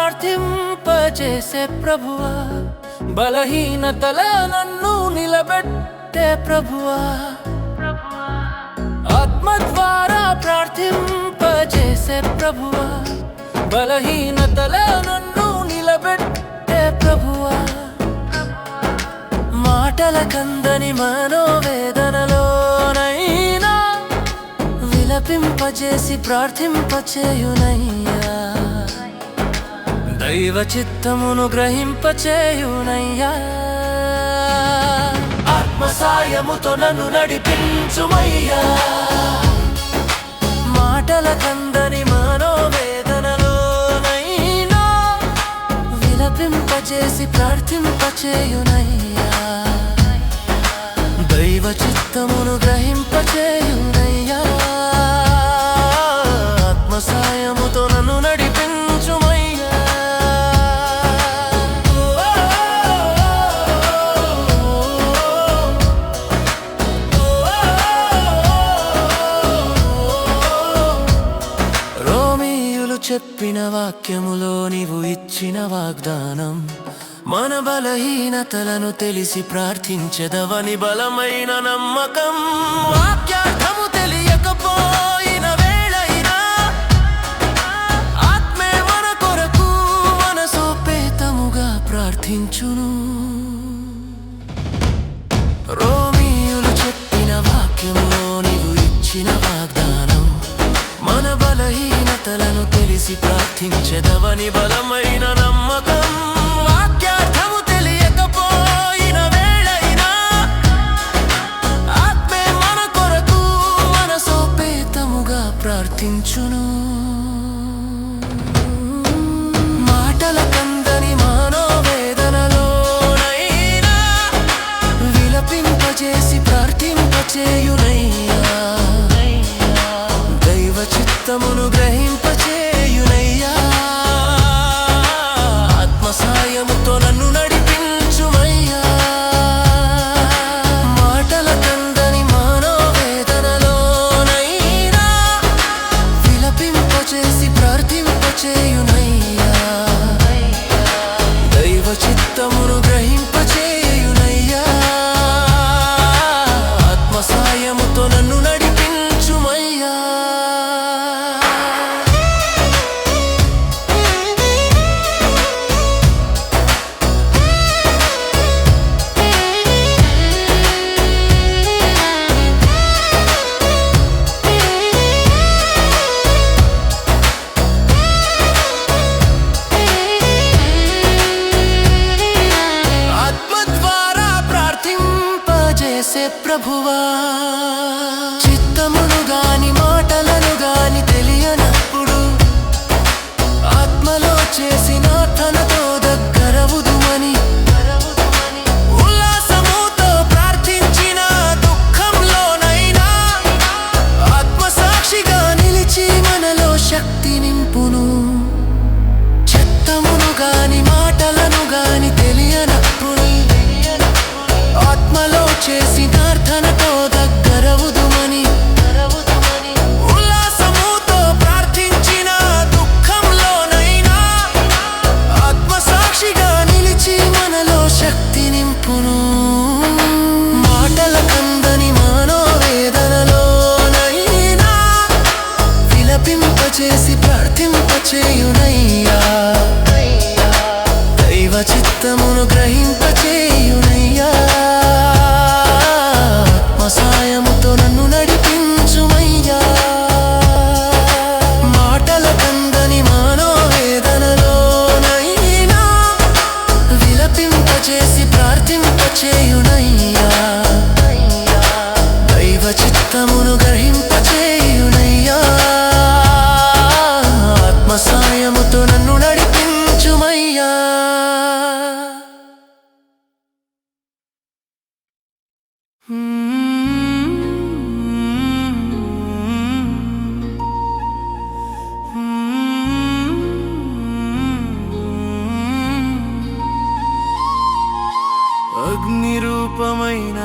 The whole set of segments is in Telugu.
ప్రార్థింపజేసే ప్రభువా, బలహీనతల నన్ను నిలబెట్టే ప్రభువా, ఆత్మ ద్వారా ప్రార్థింపజేసే ప్రభువా, బలహీనతల నన్ను నిలబెట్టే ప్రభువా, మాటల కందని మనోవేదనలోనైనా విలపింపజేసి ప్రార్థింపచేయునయ్యా, దైవ చిత్తమును గ్రహింపచేయునయ్యా, ఆత్మ సాయముతో నన్ను నడిపించుమయ్యా, మాటల కందని మనోవేదనలోనైనా విలపింపజేసి ప్రార్థింపచేయునయ్యా, దైవ చిత్తమును గ్రహింపచేయునయ్యా, ఆత్మ సాయముతో నన్ను నడిపించుమయ్యా. రోమీయులు చెప్పిన వాక్యములో నీవు ఇచ్చిన వాగ్దానం, మన బలహీనతలను తెలిసి ప్రార్థించెదవని బలమైన నమ్మకం. వాక్యార్థము తెలియకపోయిన వేళైనా ఆత్మే మన కొరకు మనసోపేతముగా ప్రార్థించును. రోమీయులు చెప్పిన వాక్యములో నీవు ఇచ్చిన వాగ్దానం, మన బలహీనతలను తెలిసి ప్రార్థించెదవని బలమైన నమ్మకం. వాక్యార్థము తెలియకపోయిన వేళైనా ఆత్మే మన కొరకు మనసోపేతముగా ప్రార్థించును. మాటల కందని మనోవేదనలోనైనా విలపింపజేసి ప్రార్థింపచేయునయ్యా, దైవ చిత్తమును గ్రహింపచేయునయ్యా, ఆత్మ సాయముతో నన్ను నడిపించుమయ్యా, మాటల కందని మనోవేదనలోనైనా విలపింపచేసి ప్రార్థింపచేయునయ్యా, దైవ చిత్తమును గ్రహింపచేయునయ్యా, ఆత్మ సాయముతో నన్ను నడిపించుమయ్యా. ఆత్మ ద్వారా ప్రార్థింపజేసే ప్రభువా, చిత్తమును గాని మాటలను గాని తెలియనప్పుడు ఆత్మలో చేసిన తనతో దగ్గరవుదుమని, ఉల్లాసముతో ప్రార్థించిన దుఃఖంలోనైనా ఆత్మసాక్షిగా నిలిచి మనలో శక్తి నింపును. చిత్తమును గాని మాటలను గాని తెలియనప్పుడు ఆత్మలో చేసిన తనతో దగ్గరవుదుమని, ఉల్లాసముతో ప్రార్థించిన దుఃఖంలోనైనా ఆత్మసాక్షిగా నిలిచి మనలో శక్తి నింపును. మాటల కందని మనోవేదనలోనైనా విలపింపచేసి ప్రార్థింపచేయునయ్యా, దైవ చిత్తమును గ్రహింపచేయునయ్యా, ఆత్మ సాయముతో నన్ను నడిపించుమయ్యా, మాటల కందని మనోవేదనలోనైనా విలపింపచేసి ప్రార్థింపచేయునయ్యా, దైవ చిత్తమును గ్రహింపచేయునయ్యా, ఆత్మ సాయముతో నన్ను నడిపించుమయ్యా. అగ్ని రూపమైన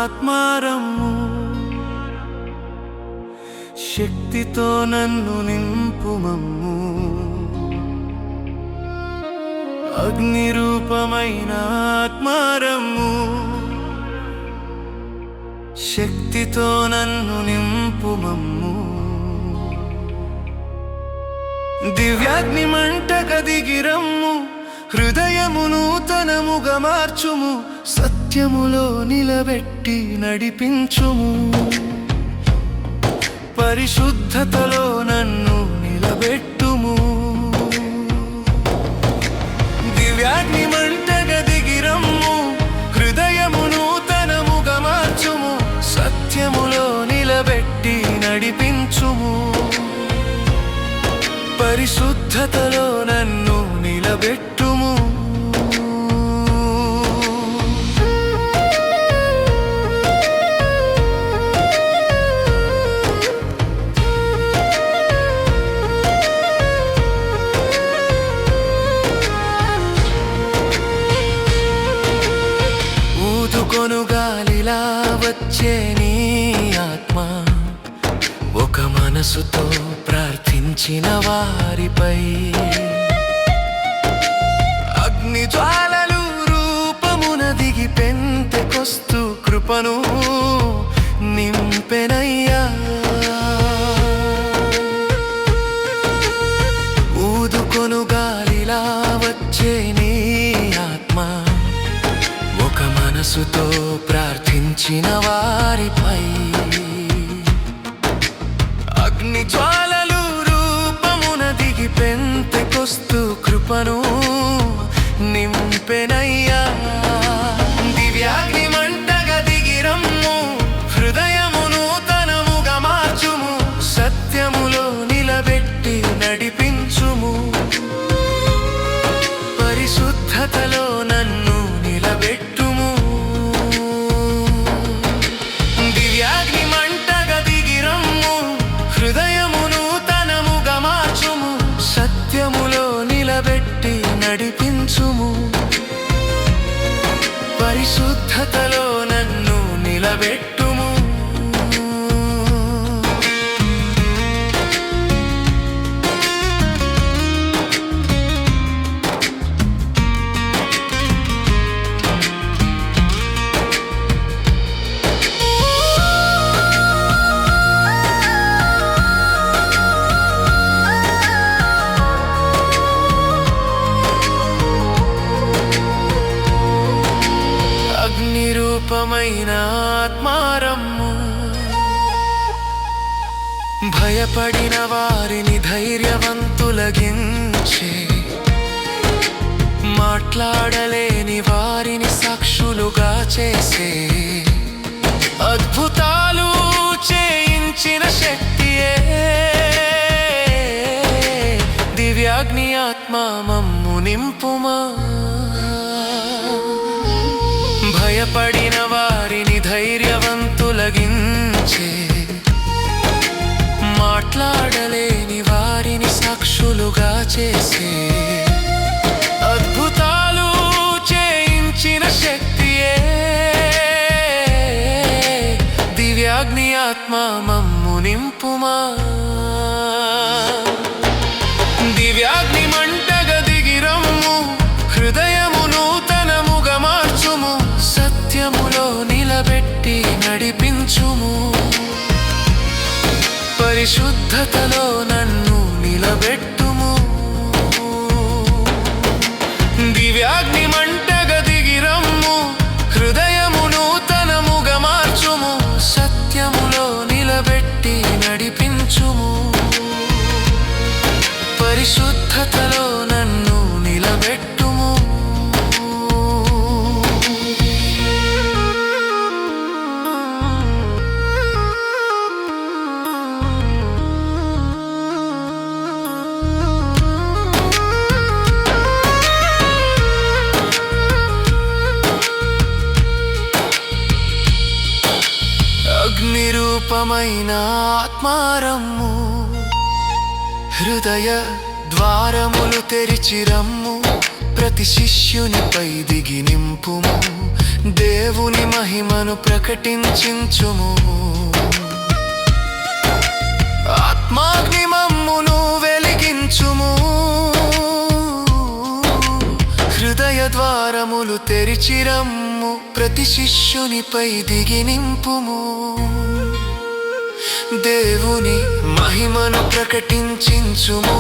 ఆత్మారము శక్తితో నన్ను నింపుమమ్ము, అగ్ని రూపమైన ఆత్మారమ్ము, శక్తితో నన్ను నింపుమమ్ము. దివ్యాగ్ని మంటక దిగిరమ్ము, హృదయము నూతనముగా మార్చుము. సత్యములో నిలబెట్టి నడిపించుము, పరిశుద్ధతలో నన్ను నిలబెట్టుము. దివ్యాగ్ని మంటక దిగిరమ్ము, హృదయము నూతనముగా మార్చుము. సత్యములో నిలబెట్టి నడిపించుము, పరిశుద్ధతలో నన్ను నిలబెట్టుము. ఊదుకొను గాలిలా వచ్చే నీ ఆత్మ, ఒక మనసుతో ప్రార్థించిన వారిపై అగ్ని జ్వాలలు రూపమున దిగి పెంతెకొస్తు కృపను నింపెనయ్యా. ఊదుకొను గాలిలా వచ్చే నీ ఆత్మ, ఒక మనసుతో ప్రార్థించిన వారిపై అగ్ని జ్వాలలు రూపమున దిగి పెంతెకొస్తు కృపను నింపెనయ్యా. దివ్యాగ్ని మంటగా దిగిరమ్ము, హృదయము నూతనముగా మార్చుము. సత్యములో నిలబెట్టి నడిపించుము, పరిశుద్ధతలో నన్ను నిలబెట్టుము. దివ్యాగ్ని మంటగా దిగిరమ్ము, హృదయము నూతనముగా మార్చుము. సత్యములో నిలబెట్టి నడిపించుము, పరిశుద్ధతలో నన్ను నిలబెట్టుము. అగ్ని రూపమైన ఆత్మారమ్ము, భయపడిన వారిని ధైర్యవంతులగించే, మాట్లాడలేని వారిని సాక్షులుగా చేసే, అద్భుతాలు చేయించిన శక్తియే దివ్యాగ్ని ఆత్మ మమ్ము నింపుమా. భయపడిన వారిని ధైర్యవంతులగించే, మాట్లాడలేని వారిని సాక్షులుగా చేసే, అద్భుతాలు చేయించిన శక్తియే దివ్యాగ్ని ఆత్మ మమ్ము నింపుమా. దివ్యాగ్ని మంటగా దిగిరమ్ము, హృదయము నూతనముగా మార్చుము. సత్యములో నిలబెట్టి నడిపించుము, పరిశుద్ధతలో నన్ను నిలబెట్టుము. దివ్యాగ్ని మంటగా దిగిరమ్ము, హృదయము నూతనముగా మార్చుము. సత్యములో నిలబెట్టి నడిపించుము, పరిశుద్ధతలో నన్ను నిలబెట్టుము. అగ్ని రూపమైన ఆత్మారమ్ము, హృదయ ద్వారములు తెరిచిరమ్ము. ప్రతి శిష్యునిపై దిగి నింపుము, దేవుని మహిమను ప్రకటించుము. ఆత్మాగ్ని మమ్మును వెలిగించుము, ద్వారములు తెరిచిరమ్ము ప్రతి శిష్యునిపై దిగి నింపుము దేవుని మహిమను ప్రకటించుము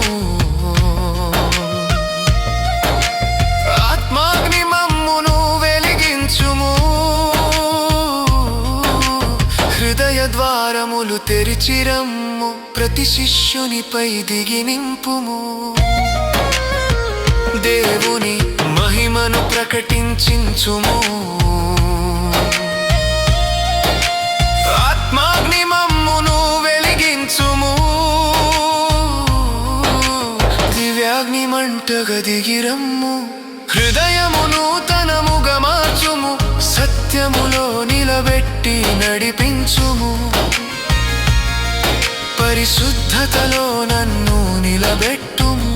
ఆత్మాగ్ని మమ్మును వెలిగించుము హృదయ ద్వారములు తెరిచిరమ్ము ప్రతి శిష్యునిపై దిగి నింపుము దేవుని మహిమను ప్రకటించుము ఆత్మాగ్ని మమ్మును వెలిగించుము దివ్యాగ్ని మంటగా దిగిరమ్ము హృదయమును తనముగా మార్చుము సత్యములో నిలబెట్టి నడిపించుము పరిశుద్ధతలో నన్ను నిలబెట్టుము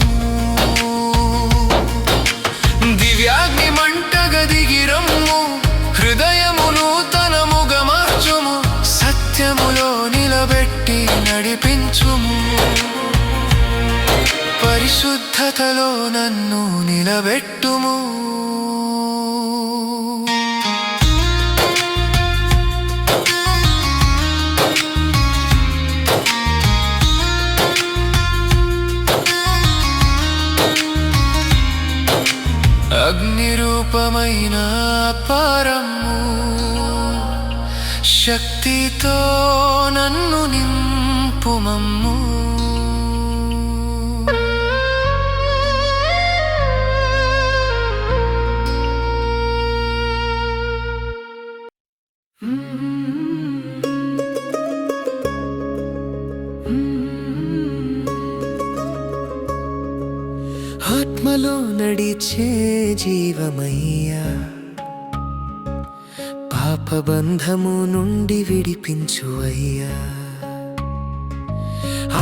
దివ్యాగ్ని మంటగా దిగిరమ్ము హృదయమును తనముగా మార్చుము సత్యములో నిలబెట్టి నడిపించుము పరిశుద్ధతలో నన్ను నిలబెట్టుము అగ్ని రూపమైన పరము శక్తితో నన్ను నింపుమమ్ము ఆత్మలో నడిచే జీవమయ్యా పాపబంధము నుండి విడిపించు అయ్యా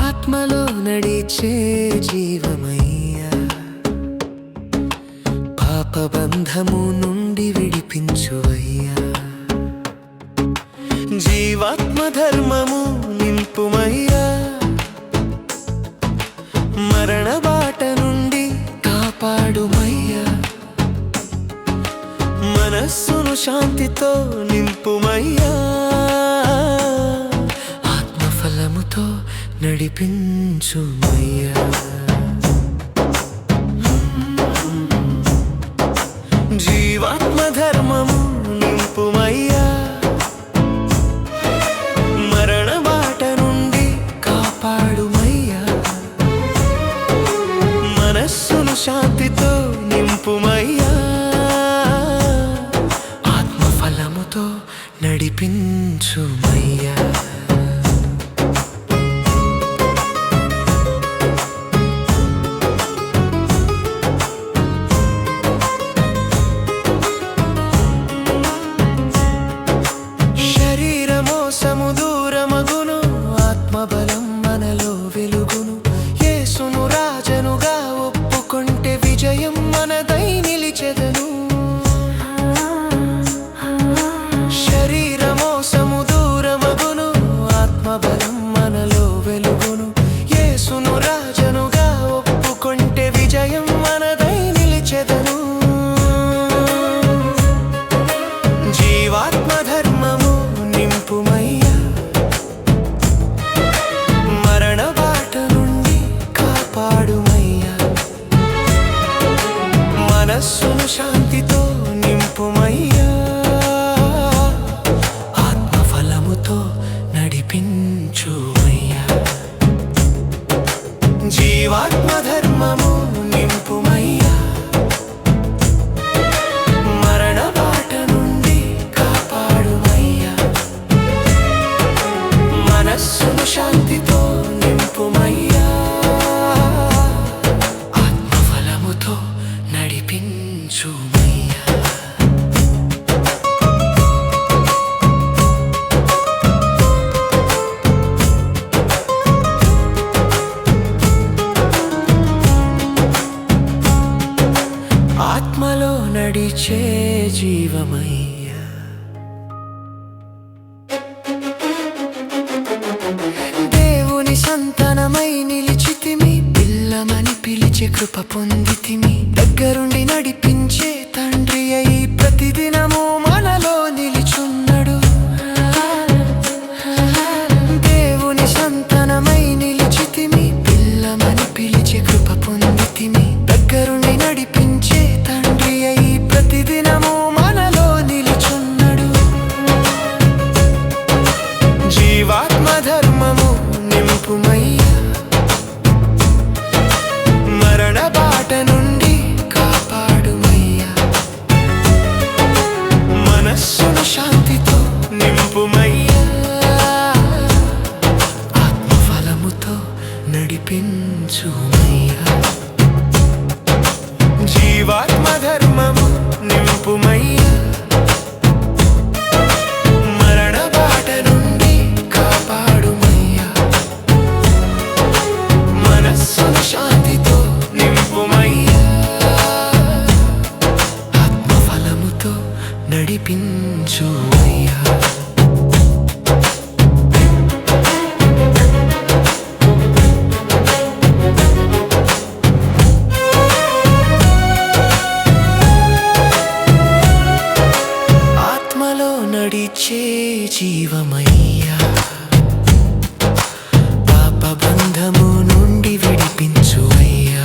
ఆత్మలో నడిచే జీవమయ్యా పాపబంధము నుండి విడిపించు అయ్యా జీవాత్మ ధర్మము నింపుమయ్యా మరణ బాట నుండి కాపాడుమయ్యా మనస్సును శాంతితో నింపుమయ్యా ఆత్మఫలముతో నడిపించుమయ్యా జీవాత్మ ధర్మము నింపుమయ్యా మరణ బాట నుండి కాపాడుమయ్యా మనస్సును శాంతితో నింపుమయ్యా ఆత్మఫలముతో నడిపించుమయ్యా శరీరమో సముదూరమగును ఆత్మబలం మనలో వెలుగును యేసును రాజనుగా ఒప్పుకొంటే విజయం మనదై నిలిచెదను శరీరమో సముదూరమగును ఆత్మబలం మనలో వెలుగును యేసును రాజనుగా ఒప్పుకొంటే విజయం మనదై నిలిచెదను జీవాత్మ ధర్మము నింపుమయ్యా మరణ బాట నుండి కాపాడుమయ్యా మనస్సును శాంతితో నింపుమయ్యా ఆత్మఫలముతో నడిపించుమయ్యా జీవాత్మ ధర్మము నింపుమయ్యా మరణ బాట నుండి కాపాడుమయ్యా మనస్సును శాంతితో నింపుమయ్యా ఆత్మఫలముతో నడిపించుమయ్యా ఆత్మలో నడిచే జీవమయ్యా దేవుని సంతానమై నిలిచితిమి పిల్లమని పిలిచే కృప పొందితిమి దగ్గరుండి నడిపించే తండ్రి అయి నడిపించుమయ్యా. జీవాత్మ ధర్మము నింపుమయ్యా. మరణ బాట నుండి కాపాడుమయ్యా. మనస్సును శాంతితో నింపుమయ్యా. ఆత్మఫలముతో నడిపించుమయ్యా. నడిచే జీవమయ్యా. పాపబంధము నుండి విడిపించు అయ్యా.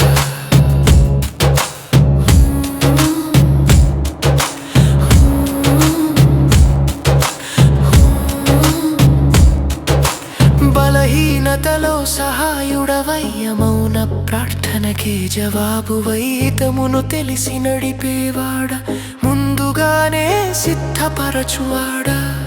బలహీనతలో సహాయుడవయ్య. మౌన ప్రార్థనకే జవాబువై హితమును తెలిసి నడిపేవాడ. ముందుగానే సిద్ధపరచువాడా.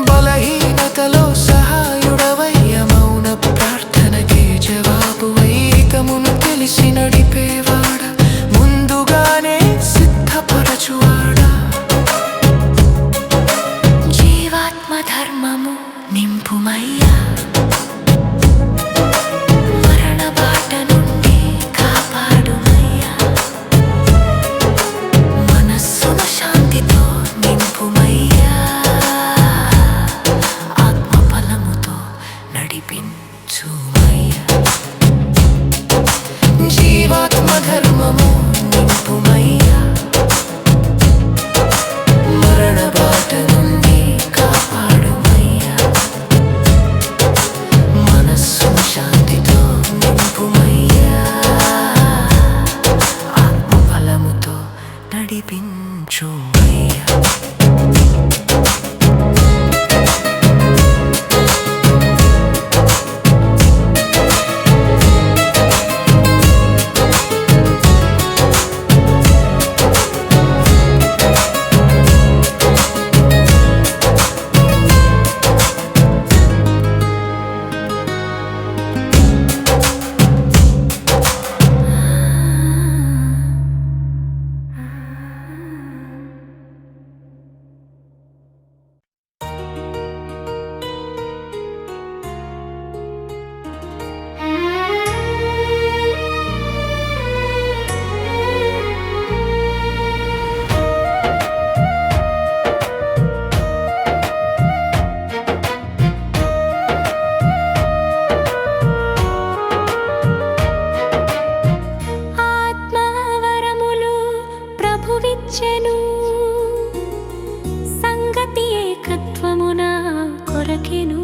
బలహీనతలో సహాయుడవయ్య. మౌన ప్రార్థనకే జవాబువై హితమును తెలిసి నడిపేవాడ. ముందుగానే సిద్ధపరచువాడా. జీవాత్మ ధర్మము నింపుమయ్యా. మరణ బాట నుండి కాపాడుమయ్యా. మనస్సును శాంతితో నింపుమయ్యా. ఆత్మఫలముతో నడిపించుమయ్యా. జీవాత్మ ధర్మము నింపుమయ్యా. మరణ బాట నుండి కాపాడుమయ్యా. మనస్సును శాంతితో నింపుమయ్యా. ఆత్మఫలముతో నడిపించుమయ్యా. సంగతి ఏకత్వమున కొరకెను.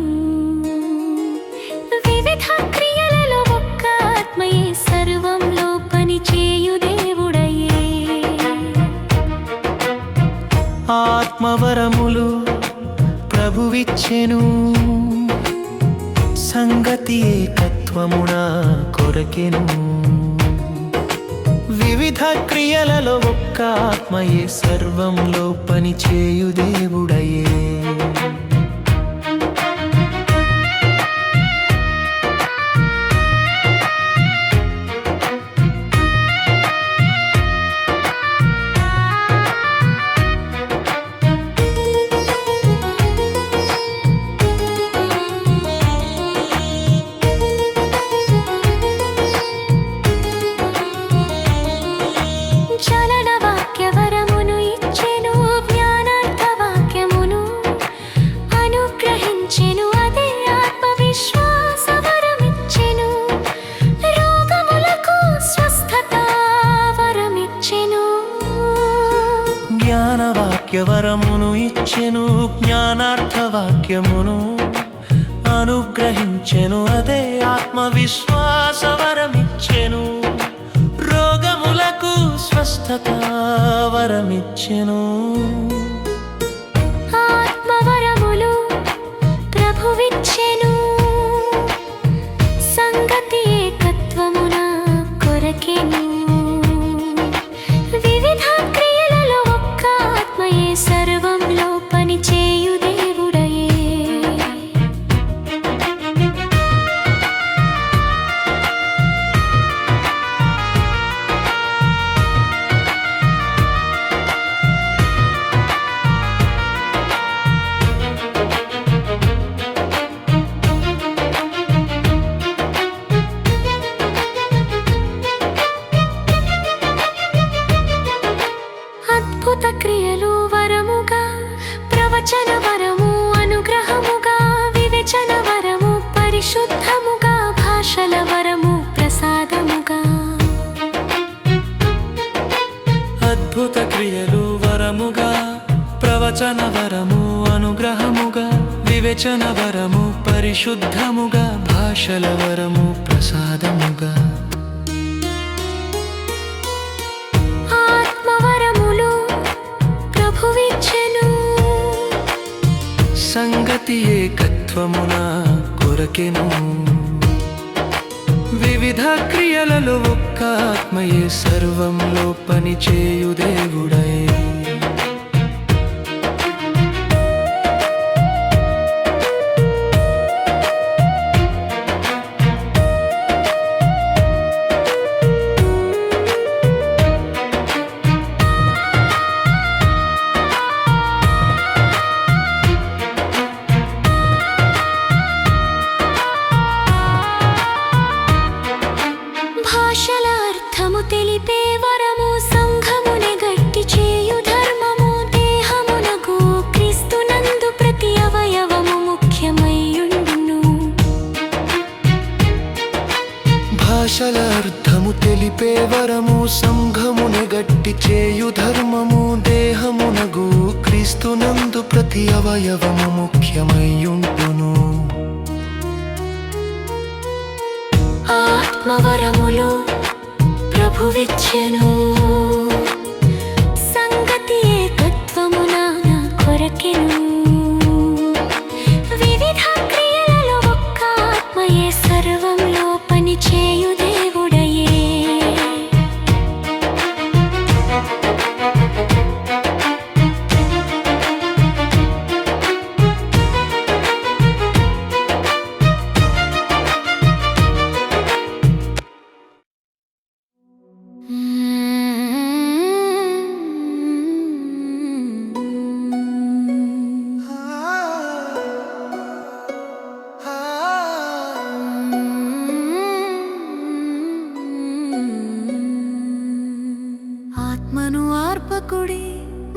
వివిధ క్రియలలో ఒక్క ఆత్మయే సర్వంలో పనిచేయు దేవుడయే. ఆత్మవరములు ప్రభువిచ్చెను. సంగతి ఏకత్వమున కొరకెను. వివిధ క్రియలలో ఒక్క ఆత్మయే సర్వంలో పనిచేయు దేవుడయే. జ్ఞానవాక్యవరమును ఇచ్చెను. జ్ఞానార్థవాక్యమును అనుగ్రహించెను. అదే ఆత్మవిశ్వాసవరమిచ్చెను. రోగములకు స్వస్థత వరమిచ్చెను. ఆత్మవరములు ప్రభువిచ్చెను. సంగతి ఏకత్వమున కొరకెను. వివిధ క్రియలలో ఒక్క ఆత్మయే సర్వంలో పనిచేయు దేవుడయే. ప్రవచన వరము పరిశుద్ధముగా, భాషల వరము ప్రసాదముగా. ఆత్మవరములు ప్రభువిచ్చెను, సంగతి ఏకత్వమున కొరకెను. వివిధ క్రియలలో ఒక్క ఆత్మయే సర్వంలో పనిచేయు దేవుడై. భాషల అర్థము తెలిపే వరము, సంఘమునే గట్టి చేయు ధర్మము, దేహమునకు క్రీస్తునందు ప్రతి అవయవము ముఖ్యమయ్యుండును. భాషల అర్థము తెలిపే వరము, సంఘముని గట్టి చేయు ధర్మము, దేహమునగు క్రీస్తునందు ప్రతి అవయవము ముఖ్యమయ్యుండును. ఆత్మవరములు ప్రభువిచ్చెను, సంగతి ఏకత్వమున కొరకెను. వివిధ క్రియలలో ఒక్క ఆత్మయే సర్వంలో పనిచేయు దేవుడయే. ఆత్మను ఆర్పకుడి,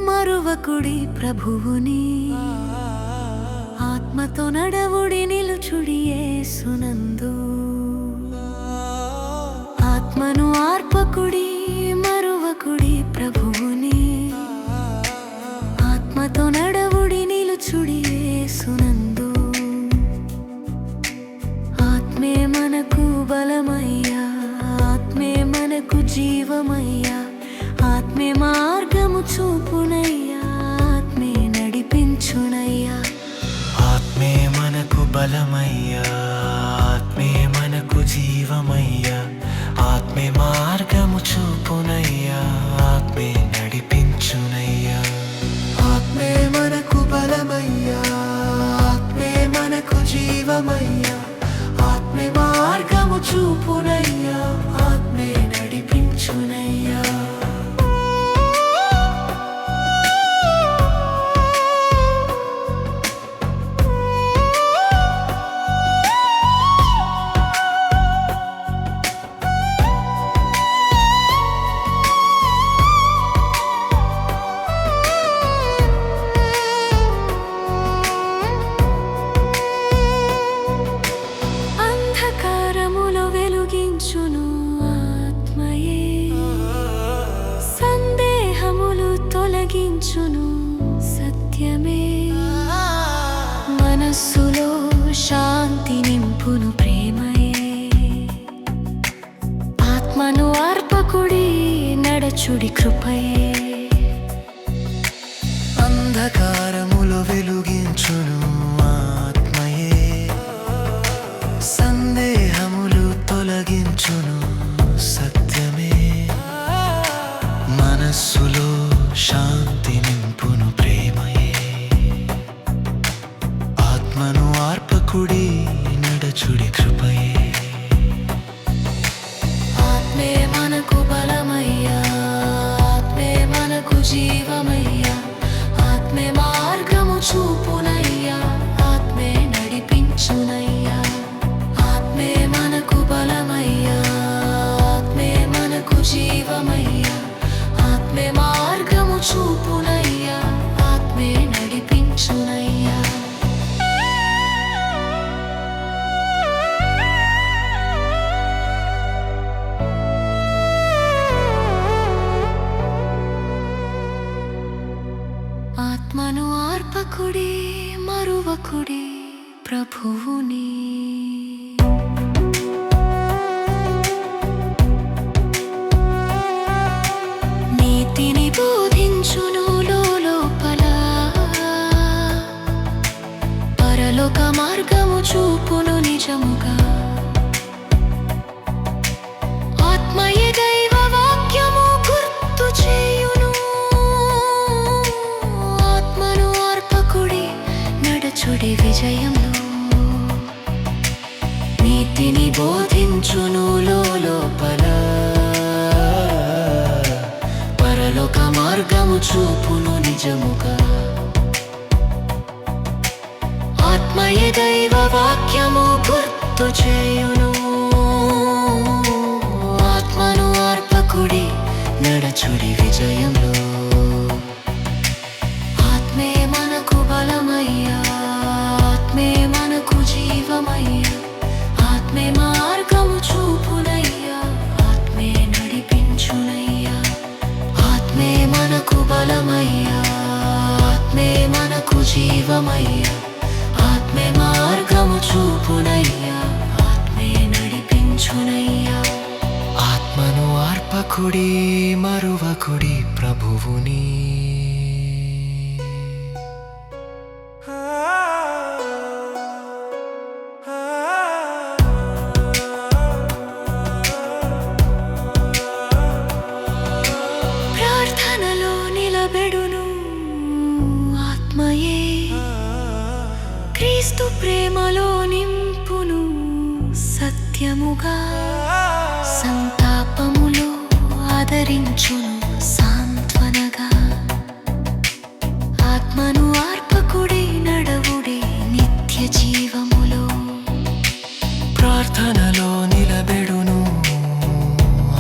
మరువకుడి ప్రభువుని, ఆత్మతో నడవుడి, నిలుచుడి యేసునందు. ఆత్మను ఆర్పకుడి, మరువకుడి ప్రభువుని, ఆత్మతో నడవుడి, నిలుచుడి యేసునందు. ఆత్మే మనకు బలమయ్యా, ఆత్మే మనకు జీవమయ్యా, ఆత్మే మార్గము చూపునయ్యా, ఆత్మే నడిపించునయ్యా. ఆత్మే మనకు బలమయ్యా, ఆత్మే మనకు జీవమయ్యా, ఆత్మే మార్గము చూపునయ్యా, ఆత్మే నడిపించునయ్యా. ఆత్మే మనకు బలమయ్యా, ఆత్మే మనకు జీవమయ్యా, ఆత్మే మార్గము చూపునయ్యా, ఆత్మే నడిపించునయ్యా. అంధకారములో వెలుగించును ఆత్మయే, సందేహములు తొలగించును సత్యమే. మనస్సులో శాంతి నింపును ప్రేమయే. ఆత్మను అర్పకుడి, నడచుడి కృపయే. అంధకారములో వెలుగించును ఆత్మయే, సందేహములు తొలగించును సత్యమే. మనస్సులో శాంతి నింపును ప్రేమయే. ఆత్మను ఆర్పకుడి, నడచుడి కృపయే. ఆత్మే మనకు బలమయ్యా, ఆత్మే మనకు జీవమయ్యా, ఆత్మే మార్గము చూపునయ్యా, ఆత్మే నడిపించునయ్యా. ఆత్మే మనకు బలమయ్యా, ఆత్మే మనకు జీవమయ్యా, ఆత్మే మార్గము చూపునయ్యా, ఆత్మే నడిపించునయ్యా. ఆత్మను ఆర్పకుడి, మరువకుడి నీతిని బోధించును లోపల పరలోక మార్గము చూపును నిజముగా ఆత్మయే దైవ వాక్యము గుర్తు చేయును ఆత్మను అర్పకుడి నడచుడి విజయంలో ఆత్మే మనకు బలమయ్యా ఆత్మే మనకు జీవమయ్యా ఆత్మే మార్గము చూపునయ్యా ఆత్మే నడిపించునయ్యా ఆత్మే మనకు బలమయ్యా ఆత్మే మనకు జీవమయ్యా ఆత్మే మార్గము చూపునయ్యా ఆత్మే నడిపించునయ్యా ఆత్మను ఆర్పకుడి మరువకుడి ప్రభువుని ప్రార్థనలో నిలబెడును ఆత్మయే క్రీస్తు ప్రేమలో నింపును సత్యముగా సంతాపములో ఆదరించును సాంత్వనగా ఆత్మను ఆర్పకుడి నడవుడి నిత్య జీవములో ప్రార్థనలో నిలబెడును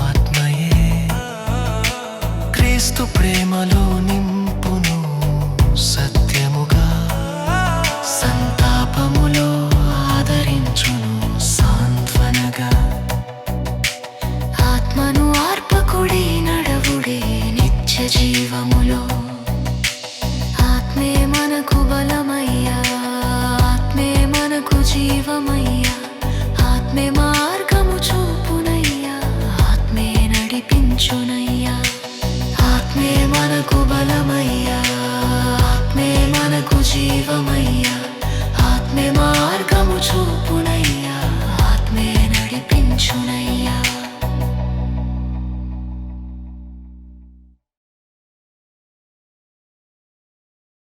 ఆత్మయే క్రీస్తు ప్రేమలో నింపును సత్యముగా సంతాపములో ఆదరించును సాంత్వనగా ఆత్మను ఆర్పకుడి నడవుడి నిత్య జీవములో ఆత్మే మనకు బలమయ్యా ఆత్మే మనకు జీవమయ్యా ఆత్మే మార్గము చూపునయ్యా ఆత్మే నడిపించునయ్యా ఆత్మే మనకు బలమయ్యా